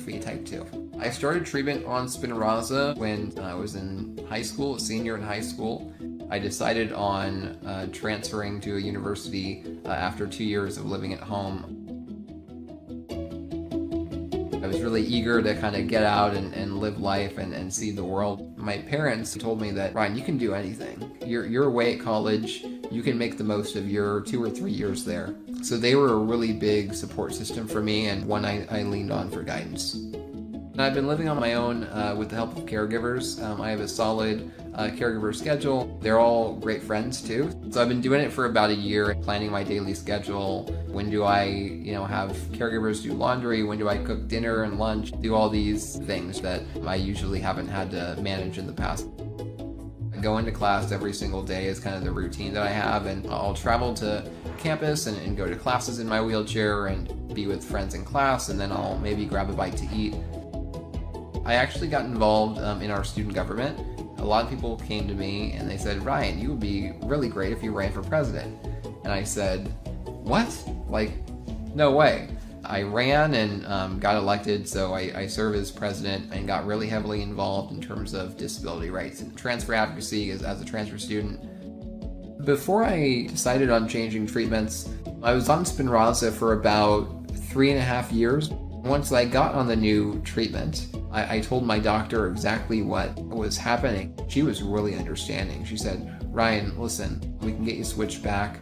be type 2. I started treatment on Spinraza when I was in high school, a senior in high school. I decided on transferring to a university after 2 years of living at home. I was really eager to kind of get out and live life and see the world. My parents told me that, Ryan, you can do anything. You're away at college, you can make the most of your 2 or 3 years there. So they were a really big support system for me and one I leaned on for guidance. And I've been living on my own with the help of caregivers. I have a solid caregiver schedule. They're all great friends too. So I've been doing it for about a year, planning my daily schedule. When do I, have caregivers do laundry? When do I cook dinner and lunch? Do all these things that I usually haven't had to manage in the past. Going to class every single day is kind of the routine that I have, and I'll travel to campus and go to classes in my wheelchair and be with friends in class, and then I'll maybe grab a bite to eat. I actually got involved in our student government. A lot of people came to me and they said, Ryan, you would be really great if you ran for president. And I said, what? No way. I ran and got elected, so I serve as president and got really heavily involved in terms of disability rights and transfer advocacy as a transfer student. Before I decided on changing treatments, I was on Spinraza for about 3.5 years. Once I got on the new treatment, I told my doctor exactly what was happening. She was really understanding. She said, Ryan, listen, we can get you switched back.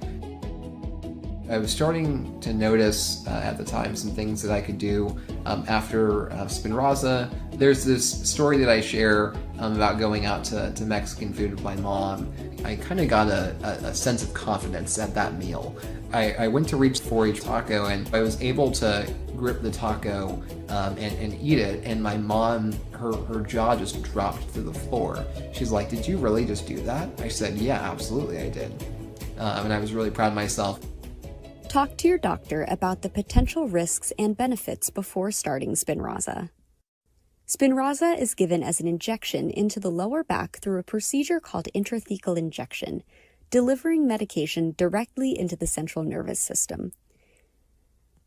I was starting to notice at the time some things that I could do after Spinraza. There's this story that I share about going out to Mexican food with my mom. I kind of got a sense of confidence at that meal. I went to reach for a taco and I was able to grip the taco and eat it, and my mom, her jaw just dropped to the floor. She's like, did you really just do that? I said, yeah, absolutely I did. And I was really proud of myself. Talk to your doctor about the potential risks and benefits before starting Spinraza. Spinraza is given as an injection into the lower back through a procedure called intrathecal injection, delivering medication directly into the central nervous system.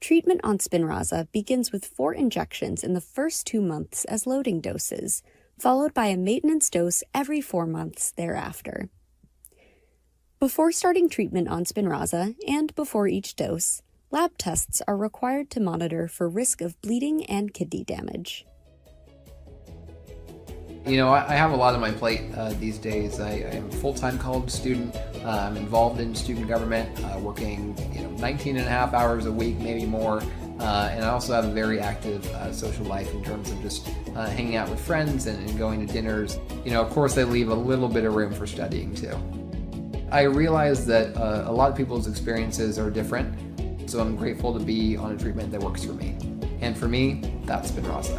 Treatment on Spinraza begins with 4 injections in the first 2 months as loading doses, followed by a maintenance dose every 4 months thereafter. Before starting treatment on Spinraza, and before each dose, lab tests are required to monitor for risk of bleeding and kidney damage. I have a lot on my plate these days. I am a full-time college student. I'm involved in student government, working 19 and a half hours a week, maybe more. And I also have a very active social life in terms of just hanging out with friends and going to dinners. Of course, I leave a little bit of room for studying too. I realize that a lot of people's experiences are different, so I'm grateful to be on a treatment that works for me. And for me, that's Spinraza.